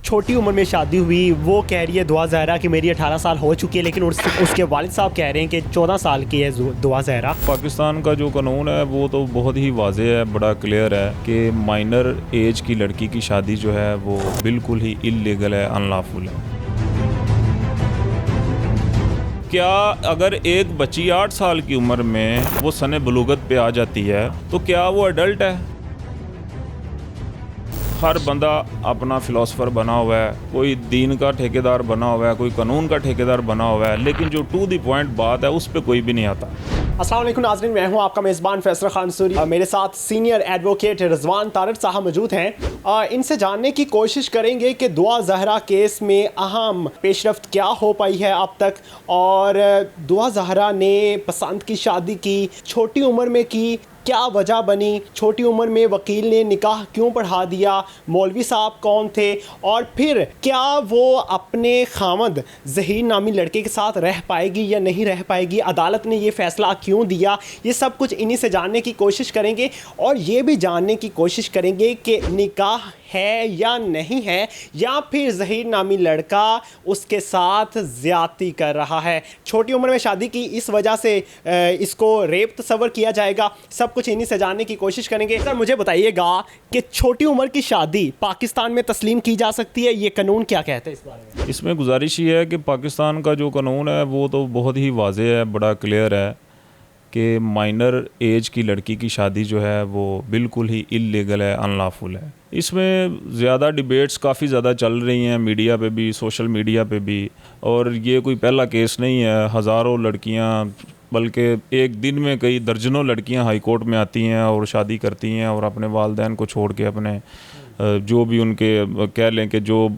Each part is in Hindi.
छोटी उम्र में शादी हुई, वो कह रही है दुआ ज़हरा कि मेरी 18 साल हो चुकी है, लेकिन उसके वालिद साहब कह रहे हैं कि 14 साल की है दुआ ज़हरा। पाकिस्तान का जो कानून है वो तो बहुत ही वाज़ेह है, बड़ा क्लियर है कि माइनर एज की लड़की की शादी जो है वो बिल्कुल ही इल्लीगल है, अनलॉफुल है। क्या अगर एक बच्ची 8 साल की उम्र में वो सने बलूगत पे आ जाती है तो क्या वो अडल्ट है? हर बंदा अपना फ़िलासफ़र बना हुआ है, कोई दीन का ठेकेदार बना हुआ है, कोई कानून का ठेकेदार बना हुआ है, लेकिन जो टू द पॉइंट बात है उस पर कोई भी नहीं आता। अस्सलाम वालेकुम नाज़रीन, मैं हूं आपका मेज़बान फैसल खान सूरी। मेरे साथ सीनियर एडवोकेट रिजवान तारड़ साहब मौजूद हैं। इनसे जानने की कोशिश करेंगे कि दुआ ज़हरा केस में अहम पेशरफ्त क्या हो पाई है अब तक, और दुआ ज़हरा ने पसंद की शादी की, छोटी उम्र में की, क्या वजह बनी, छोटी उम्र में वकील ने निकाह क्यों पढ़ा दिया, मौलवी साहब कौन थे, और फिर क्या वो अपने खामद ज़हीर नामी लड़के के साथ रह पाएगी या नहीं रह पाएगी, अदालत ने ये फ़ैसला क्यों दिया। ये सब कुछ इन्हीं से जानने की कोशिश करेंगे और ये भी जानने की कोशिश करेंगे कि निकाह है या नहीं है, या फिर ज़हीर नामी लड़का उसके साथ ज़्यादती कर रहा है। छोटी उम्र में शादी की इस वजह से इसको रेप तस्वर किया जाएगा। सब कुछ इन्हीं से जानने की कोशिश करेंगे। सर मुझे बताइएगा कि छोटी उम्र की शादी पाकिस्तान में तस्लीम की जा सकती है, ये कानून क्या कहते हैं इस बारे में? इसमें गुजारिश ये है कि पाकिस्तान का जो कानून है वो तो बहुत ही वाज़ेह है, बड़ा क्लियर है कि माइनर एज की लड़की की शादी जो है वो बिल्कुल ही इल्लीगल है, अनलॉफुल है। इसमें ज़्यादा डिबेट्स काफ़ी ज़्यादा चल रही हैं, मीडिया पे भी, सोशल मीडिया पे भी, और ये कोई पहला केस नहीं है। हज़ारों लड़कियां, बल्कि एक दिन में कई दर्जनों लड़कियां हाई कोर्ट में आती हैं और शादी करती हैं और अपने वालिदैन को छोड़ के अपने जो भी उनके कह लें कि जो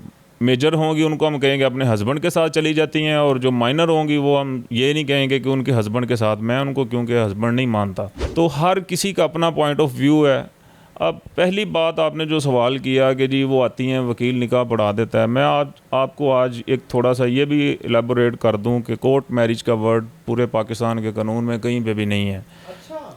मेजर होंगी उनको हम कहेंगे अपने हस्बैंड के साथ चली जाती हैं, और जो माइनर होंगी वो हम ये नहीं कहेंगे कि उनके हस्बैंड के साथ, मैं उनको क्योंकि हस्बैंड नहीं मानता। तो हर किसी का अपना पॉइंट ऑफ व्यू है। अब पहली बात आपने जो सवाल किया कि जी वो आती हैं वकील निकाह पढ़ा देता है, मैं आपको आज एक थोड़ा सा ये भी एलेबोरेट कर दूं कि कोर्ट मैरिज का वर्ड पूरे पाकिस्तान के कानून में कहीं पे भी नहीं है।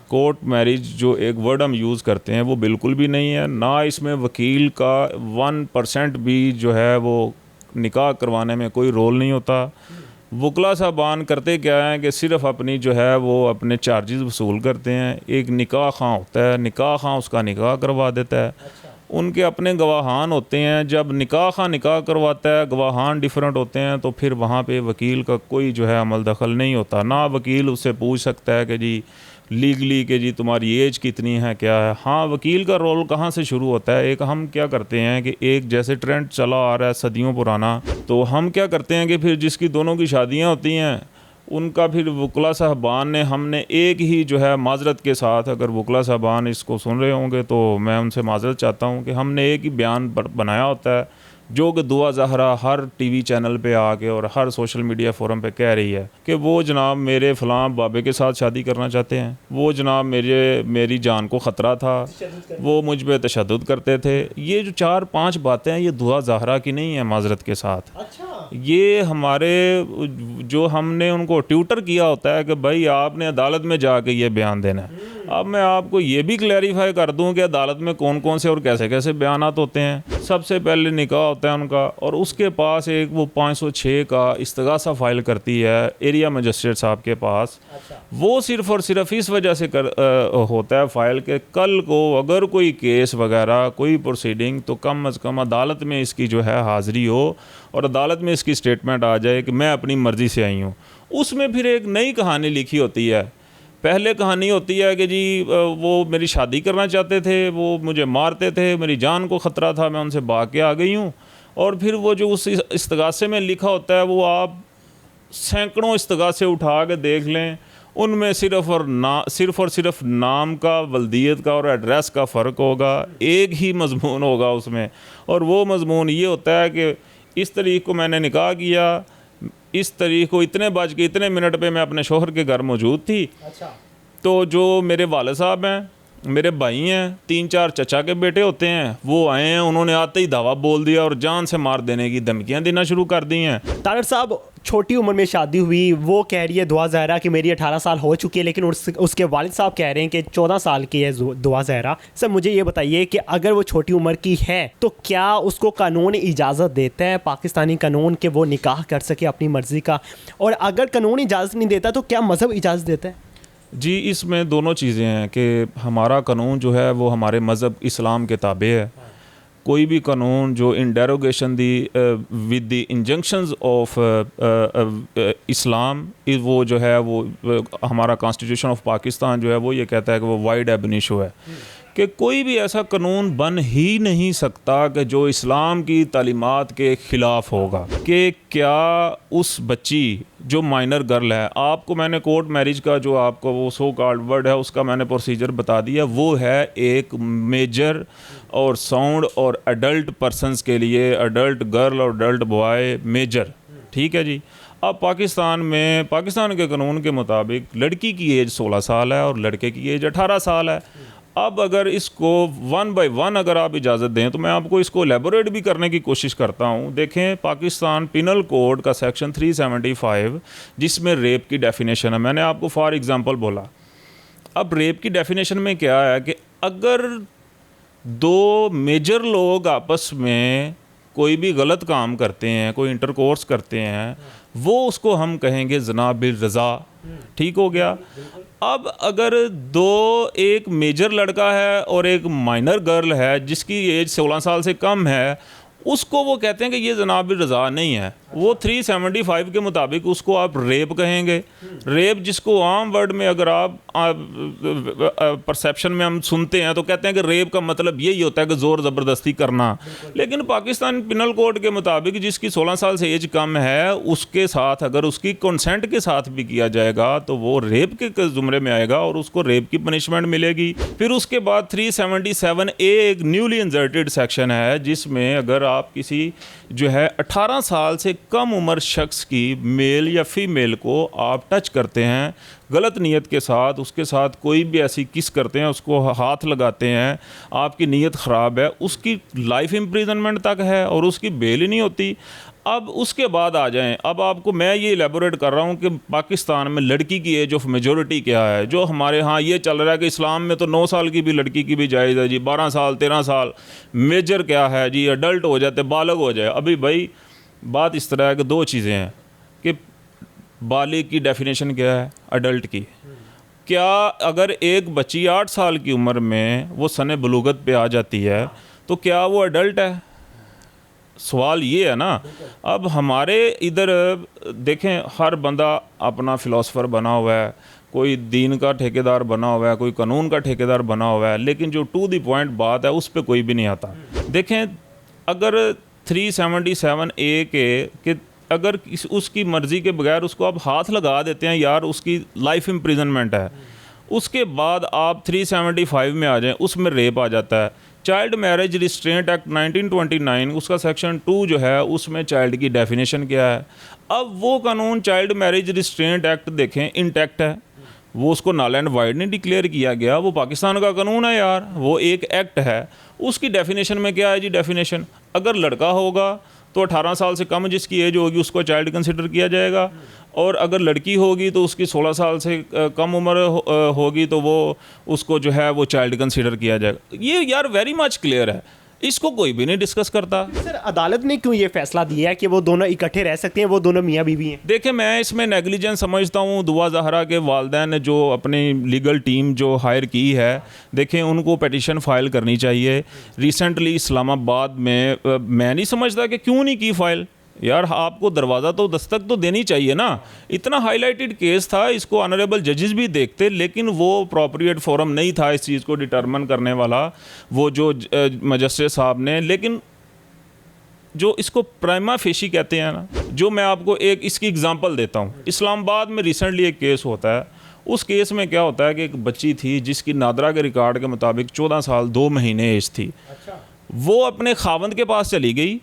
कोर्ट मैरिज जो एक वर्ड हम यूज़ करते हैं वो बिल्कुल भी नहीं है, ना इसमें वकील का 1% भी जो है वो निकाह करवाने में कोई रोल नहीं होता। वकला साहबान करते क्या है कि सिर्फ अपनी जो है वो अपने चार्जेस वसूल करते हैं। एक निकाह खां होता है, निकाह खां उसका निकाह करवा देता है। उनके अपने गवाहान होते हैं, जब निकाह खां निकाह करवाता है, गवाहान डिफरेंट होते हैं, तो फिर वहाँ पे वकील का कोई जो है अमल दखल नहीं होता। ना वकील उससे पूछ सकता है कि जी लीगली कि जी तुम्हारी एज कितनी है, क्या है। हाँ, वकील का रोल कहाँ से शुरू होता है, एक हम क्या करते हैं कि एक जैसे ट्रेंड चला आ रहा है सदियों पुराना, तो हम क्या करते हैं कि फिर जिसकी दोनों की शादियाँ होती हैं उनका फिर वकला साहबान ने, हमने एक ही जो है माजरत के साथ, अगर वकला साहबान इसको सुन रहे होंगे तो मैं उनसे माजरत चाहता हूँ कि हमने एक ही बयान बनाया होता है जो कि दुआ ज़हरा हर टीवी चैनल पे आके और हर सोशल मीडिया फोरम पे कह रही है कि वो जनाब मेरे फ़लाँ बाबे के साथ शादी करना चाहते हैं, वो जनाब मेरी जान को ख़तरा था, वो मुझ पे तशद्दुद करते थे। ये जो 4-5 बातें हैं ये दुआ ज़हरा की नहीं है माजरत के साथ। ये हमारे जो हमने उनको ट्यूटर किया होता है कि भाई आपने अदालत में जाके ये बयान देना है। अब मैं आपको ये भी क्लैरिफाई कर दूं कि अदालत में कौन कौन से और कैसे कैसे बयानात होते हैं। सबसे पहले निकाह होता है उनका, और उसके पास एक वो 506 का इस्तगासा फ़ाइल करती है एरिया मजिस्ट्रेट साहब के पास। वो सिर्फ़ और सिर्फ इस वजह से होता है फ़ाइल के कल को अगर कोई केस वगैरह कोई प्रोसीडिंग, तो कम अज़ कम अदालत में इसकी जो है हाज़िरी हो और अदालत में इसकी स्टेटमेंट आ जाए कि मैं अपनी मर्ज़ी से आई हूँ। उसमें फिर एक नई कहानी लिखी होती है। पहले कहानी होती है कि जी वो मेरी शादी करना चाहते थे, वो मुझे मारते थे, मेरी जान को ख़तरा था, मैं उनसे भाग के आ गई हूँ। और फिर वो जो उस इस्तगासे में लिखा होता है वो आप सैकड़ों इस्तगासे उठा के देख लें, उनमें सिर्फ़ और सिर्फ नाम का, वल्दियत का और एड्रेस का फ़र्क होगा, एक ही मज़मून होगा उसमें। और वो मज़मून ये होता है कि इस तारीख़ को मैंने निकाह किया, इस तारीख़ को इतने बज के इतने मिनट पे मैं अपने शोहर के घर मौजूद थी। तो जो मेरे वाले साहब हैं मेरे भाई हैं, 3-4 चचा के बेटे होते हैं, वो आए हैं, उन्होंने आते ही दावा बोल दिया और जान से मार देने की धमकियां देना शुरू कर दी हैं। तारड़ साहब, छोटी उम्र में शादी हुई, वो कह रही है दुआ ज़हरा कि मेरी 18 साल हो चुकी है, लेकिन उसके वालिद साहब कह रहे हैं कि 14 साल की है दुआ ज़हरा। सर मुझे ये बताइए कि अगर वो छोटी उम्र की है तो क्या उसको कानून इजाज़त देता है, पाकिस्तानी कानून, कि वो निकाह कर सके अपनी मर्ज़ी का? और अगर कानून इजाज़त नहीं देता तो क्या मज़हब इजाज़त देता है? जी, इसमें दोनों चीज़ें हैं कि हमारा कानून जो है वो हमारे मज़हब इस्लाम के ताबे है। कोई भी कानून जो in derogation the with the injunctions of Islam, वो जो है वो हमारा कॉन्स्टिट्यूशन ऑफ पाकिस्तान जो है वो ये कहता है कि वो वाइड एब इनिशो है कि कोई भी ऐसा कानून बन ही नहीं सकता कि जो इस्लाम की तालीमात के ख़िलाफ़ होगा। कि क्या उस बच्ची जो माइनर गर्ल है, आपको मैंने कोर्ट मैरिज का जो आपको वो सो कॉल्ड वर्ड है उसका मैंने प्रोसीजर बता दिया, वो है एक मेजर और साउंड और एडल्ट पर्सनस के लिए, एडल्ट गर्ल और एडल्ट बॉय मेजर, ठीक है जी। अब पाकिस्तान के कानून के मुताबिक लड़की की एज 16 साल है और लड़के की एज 18 साल है। अब अगर इसको 1 बाय 1 अगर आप इजाज़त दें तो मैं आपको इसको एलेबोरेट भी करने की कोशिश करता हूँ। देखें, पाकिस्तान पिनल कोड का सेक्शन 375 जिसमें रेप की डेफिनेशन है, मैंने आपको फॉर एग्ज़ाम्पल बोला। अब रेप की डेफिनेशन में क्या है कि अगर दो मेजर लोग आपस में कोई भी गलत काम करते हैं, कोई इंटरकोर्स करते हैं, वो उसको हम कहेंगे ज़ना बिल रज़ा, ठीक हो गया। अब अगर एक मेजर लड़का है और एक माइनर गर्ल है जिसकी एज 16 साल से कम है, उसको वो कहते हैं कि ये जनाब रज़ा नहीं है, वो 375 के मुताबिक उसको आप रेप कहेंगे। रेप जिसको आम वर्ड में अगर आप परसेप्शन में हम सुनते हैं तो कहते हैं कि रेप का मतलब यही होता है कि ज़ोर ज़बरदस्ती करना, लेकिन पाकिस्तान पिनल कोड के मुताबिक जिसकी 16 साल से एज कम है उसके साथ अगर उसकी कंसेंट के साथ भी किया जाएगा तो वो रेप के ज़ुमरे में आएगा और उसको रेप की पनिशमेंट मिलेगी। फिर उसके बाद 377A एक न्यूली इंसर्टेड सेक्शन है जिसमें अगर आप किसी जो है 18 साल से कम उम्र शख्स की मेल या फीमेल को आप टच करते हैं गलत नीयत के साथ, उसके साथ कोई भी ऐसी किस करते हैं, उसको हाथ लगाते हैं, आपकी नीयत ख़राब है, उसकी लाइफ इम्प्रिजनमेंट तक है और उसकी बेल ही नहीं होती। अब उसके बाद आ जाएं, अब आपको मैं ये एलेबोरेट कर रहा हूँ कि पाकिस्तान में लड़की की एज ऑफ मेजॉरिटी क्या है। जो हमारे यहाँ ये चल रहा है कि इस्लाम में तो 9 साल की भी लड़की की भी जायज़ है जी, 12 साल 13 साल। मेजर क्या है जी, अडल्ट हो जाते, बालग हो जाए। अभी भाई बात इस तरह है कि 2 चीज़ें हैं कि बालिग की डेफिनेशन क्या है, अडल्ट की। क्या अगर एक बच्ची 8 साल की उम्र में वो सने बलूगत पे आ जाती है तो क्या वो अडल्ट है? सवाल ये है ना। अब हमारे इधर देखें, हर बंदा अपना फ़िलासफ़र बना हुआ है, कोई दीन का ठेकेदार बना हुआ है, कोई कानून का ठेकेदार बना हुआ है, लेकिन जो टू द पॉइंट बात है उस पर कोई भी नहीं आता। देखें, अगर 377A के अगर उसकी मर्ज़ी के बगैर उसको आप हाथ लगा देते हैं, यार उसकी लाइफ इम्प्रिजनमेंट है, उसके बाद आप 375 में आ जाएं, उसमें रेप आ जाता है। चाइल्ड मैरिज रिस्ट्रेंट एक्ट 1929 उसका सेक्शन 2 जो है उसमें चाइल्ड की डेफिनेशन क्या है। अब वो कानून चाइल्ड मैरिज रिस्ट्रेंट एक्ट देखें इंटैक्ट है, वो उसको नल एंड वाइड नहीं डिक्लेयर किया गया, वो पाकिस्तान का कानून है यार, वो एक एक्ट है। उसकी डेफिनेशन में क्या है जी, डेफिनेशन अगर लड़का होगा तो 18 साल से कम जिसकी एज होगी उसको चाइल्ड कंसिडर किया जाएगा, और अगर लड़की होगी तो उसकी 16 साल से कम उम्र होगी तो वो उसको जो है वो चाइल्ड कंसिडर किया जाएगा। ये यार वेरी मच क्लियर है, इसको कोई भी नहीं डिस्कस करता। सर अदालत ने क्यों ये फैसला दिया है कि वो दोनों इकट्ठे रह सकते हैं, वो दोनों मियाँ बीवी हैं? देखिए, मैं इसमें नेगलिजेंस समझता हूँ। दुआ ज़हरा के वालिदैन ने जो अपनी लीगल टीम जो हायर की है, देखें उनको पिटीशन फाइल करनी चाहिए। रिसेंटली इस्लामाबाद में मैं नहीं समझता कि क्यों नहीं की फ़ाइल। यार आपको दरवाज़ा तो दस्तक तो देनी चाहिए ना। इतना हाईलाइटेड केस था, इसको ऑनरेबल जजेस भी देखते, लेकिन वो अप्रोप्रिएट फोरम नहीं था इस चीज़ को डिटरमिन करने वाला, वो जो मजिस्ट्रेट साहब ने। लेकिन जो इसको प्राइमा फेशी कहते हैं ना, जो मैं आपको एक इसकी एग्जांपल देता हूँ। इस्लामाबाद में रिसेंटली एक केस होता है, उस केस में क्या होता है कि एक बच्ची थी जिसकी नादरा के रिकॉर्ड के मुताबिक 14 साल 2 महीने एज थी। वो अपने खावंद के पास चली गई,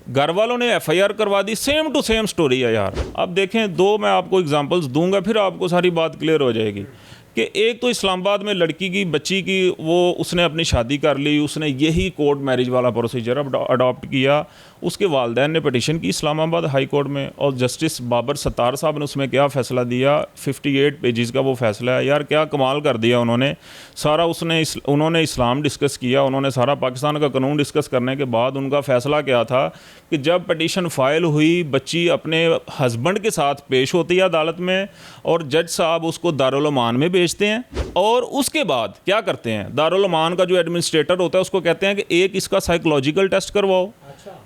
घर वालों ने FIR करवा दी। सेम टू सेम स्टोरी है यार। अब देखें, 2 मैं आपको एग्जांपल्स दूंगा फिर आपको सारी बात क्लियर हो जाएगी कि एक तो इस्लामाबाद में लड़की की बच्ची की उसने अपनी शादी कर ली, उसने यही कोर्ट मैरिज वाला प्रोसीजर अडॉप्ट किया। उसके वालिदैन ने पटिशन की इस्लामाबाद हाई कोर्ट में, और जस्टिस बाबर सत्तार साहब ने उसमें क्या फ़ैसला दिया, 58 पेजेस का वो फ़ैसला है। यार क्या कमाल कर दिया उन्होंने सारा। उन्होंने इस्लाम डिस्कस किया, उन्होंने सारा पाकिस्तान का कानून डिस्कस करने के बाद उनका फ़ैसला क्या था कि जब पटिशन फ़ाइल हुई, बच्ची अपने हस्बैंड के साथ पेश होती है अदालत में, और जज साहब उसको दारुल अमान में भेजते हैं, और उसके बाद क्या करते हैं, दारुल अमान का जो एडमिनिस्ट्रेटर होता है उसको कहते हैं कि एक इसका साइकोलॉजिकल टेस्ट करवाओ,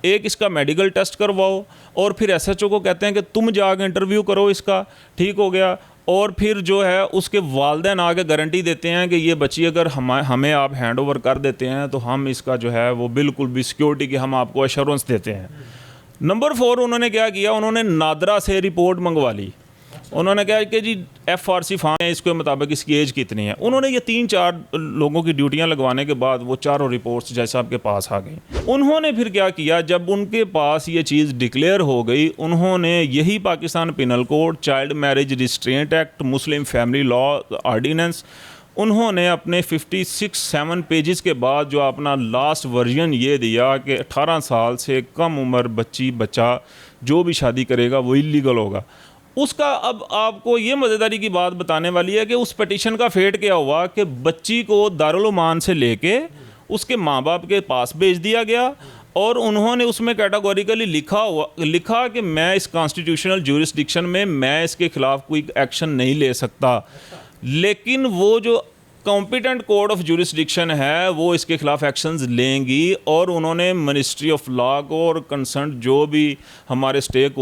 एक इसका मेडिकल टेस्ट करवाओ, और फिर एसएचओ को कहते हैं कि तुम जाके इंटरव्यू करो इसका, ठीक हो गया। और फिर जो है उसके वालिदैन आके गारंटी देते हैं कि ये बच्ची अगर हमें आप हैंड ओवर कर देते हैं तो हम इसका जो है वो बिल्कुल भी सिक्योरिटी की हम आपको एश्योरेंस देते हैं। नंबर 4 उन्होंने क्या किया, उन्होंने नादरा से रिपोर्ट मंगवा ली। उन्होंने कहा कि जी FRC फार्म है, इसके मुताबिक इसकी एज कितनी है। उन्होंने ये 3-4 लोगों की ड्यूटियां लगवाने के बाद वो चारों रिपोर्ट्स जज साहब के पास आ गई। उन्होंने फिर क्या किया, जब उनके पास ये चीज़ डिक्लेयर हो गई, उन्होंने यही Pakistan penal code, child marriage restraint act, Muslim family law ordinance, उन्होंने अपने 56-7 पेजेस के बाद जो अपना लास्ट वर्जन ये दिया कि 18 साल से कम उम्र बच्चा जो भी शादी करेगा वो इलीगल होगा। उसका अब आपको ये मज़ेदारी की बात बताने वाली है कि उस पटिशन का फेट क्या हुआ कि बच्ची को दारुल उमान से लेके उसके माँ बाप के पास भेज दिया गया, और उन्होंने उसमें कैटेगोरिकली लिखा कि मैं इस कॉन्स्टिट्यूशनल ज्यूरिसडिक्शन में मैं इसके ख़िलाफ़ कोई एक्शन नहीं ले सकता। लेकिन वो जो कॉम्पिटेंट कोर्ट ऑफ ज्यूरिसडिक्शन है वो इसके खिलाफ एक्शंस लेंगी, और उन्होंने मिनिस्ट्री ऑफ लॉ को और कंसर्न जो भी हमारे स्टेक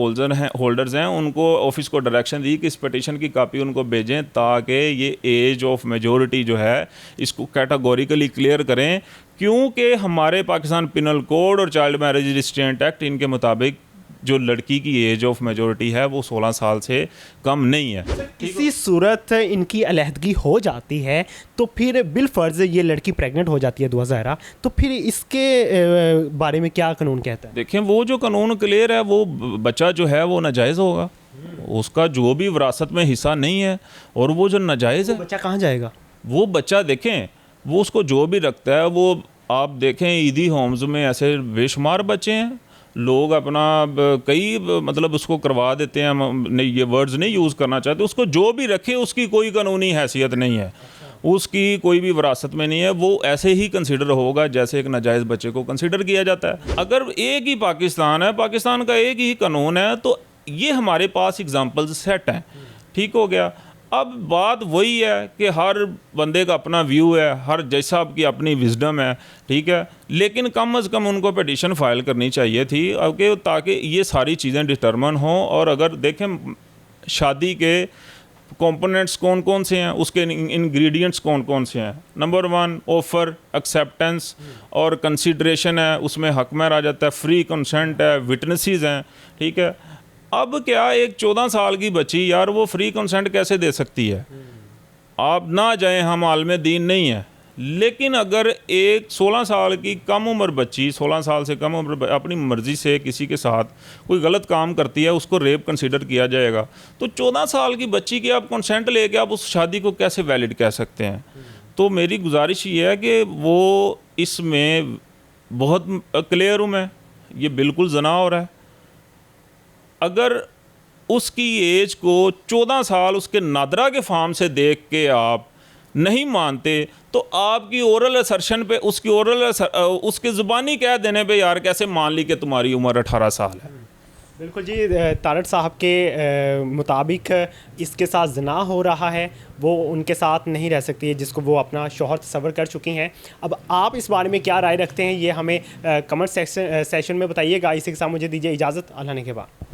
होल्डर्स हैं उनको ऑफिस को डायरेक्शन दी कि इस पटिशन की कॉपी उनको भेजें, ताकि ये एज ऑफ मेजॉरिटी जो है इसको कैटेगोरिकली क्लियर करें। क्योंकि हमारे पाकिस्तान पिनल कोड और चाइल्ड मैरिज रिस्ट्रेंट एक्ट इनके मुताबिक जो लड़की की एज ऑफ मेजॉरिटी है वो 16 साल से कम नहीं है। किसी सूरत इनकी अलहदगी हो जाती है तो फिर बिलफर्ज ये लड़की प्रेग्नेंट हो जाती है दुआ ज़हरा, तो फिर इसके बारे में क्या कानून कहता है? देखें, वो जो कानून क्लियर है, वो बच्चा जो है वो नाजायज़ होगा, उसका जो भी विरासत में हिस्सा नहीं है, और वो जो नाजायज़ है बच्चा कहाँ जाएगा? वो बच्चा देखें, वो उसको जो भी रखता है, वो आप देखें ईदी होम्स में ऐसे बेशुमार बच्चे हैं, लोग अपना कई मतलब उसको करवा देते हैं, नहीं ये वर्ड्स नहीं यूज़ करना चाहते, उसको जो भी रखे उसकी कोई कानूनी हैसियत नहीं है, उसकी कोई भी विरासत में नहीं है, वो ऐसे ही कंसिडर होगा जैसे एक नाजायज़ बच्चे को कंसिडर किया जाता है। अगर एक ही पाकिस्तान है, पाकिस्तान का एक ही कानून है, तो ये हमारे पास एग्जाम्पल्स सेट हैं, ठीक हो गया। अब बात वही है कि हर बंदे का अपना व्यू है, हर जज साहब की अपनी विजडम है, ठीक है, लेकिन कम अज़ कम उनको पिटीशन फाइल करनी चाहिए थी ताकि ये सारी चीज़ें डिटर्मन हों। और अगर देखें शादी के कंपोनेंट्स कौन कौन से हैं, उसके इंग्रेडिएंट्स कौन कौन से हैं, नंबर 1 ऑफ़र, एक्सेप्टेंस और कंसिडरेशन है, उसमें हक महर आ जाता है, फ्री कंसेंट है, विटनेसेस हैं, ठीक है। अब क्या एक 14 साल की बच्ची यार वो फ्री कंसेंट कैसे दे सकती है? आप ना जाएं, हम आलम दीन नहीं है, लेकिन अगर एक 16 साल की कम उम्र बच्ची, 16 साल से कम उम्र अपनी मर्ज़ी से किसी के साथ कोई गलत काम करती है, उसको रेप कंसीडर किया जाएगा। तो 14 साल की बच्ची की आप कंसेंट लेके आप उस शादी को कैसे वैलिड कह सकते हैं? तो मेरी गुजारिश ये है कि वो इसमें बहुत क्लियर हूँ मैं, ये बिल्कुल जना हो रहा है। अगर उसकी एज को 14 साल उसके नादरा के फार्म से देख के आप नहीं मानते, तो आपकी ओरल असर्शन पे उसके ज़ुबानी कह देने पे यार कैसे मान ली कि तुम्हारी उम्र 18 साल है। बिल्कुल जी, तारड़ साहब के मुताबिक इसके साथ ज़िना हो रहा है, वो उनके साथ नहीं रह सकती है जिसको वो अपना शौहर तस्वर कर चुकी हैं। अब आप इस बारे में क्या राय रखते हैं, ये हमें कमेंट सेक्शन में बताइएगा। इसी के साथ मुझे दीजिए इजाज़त, अल्लाह ने के बाद।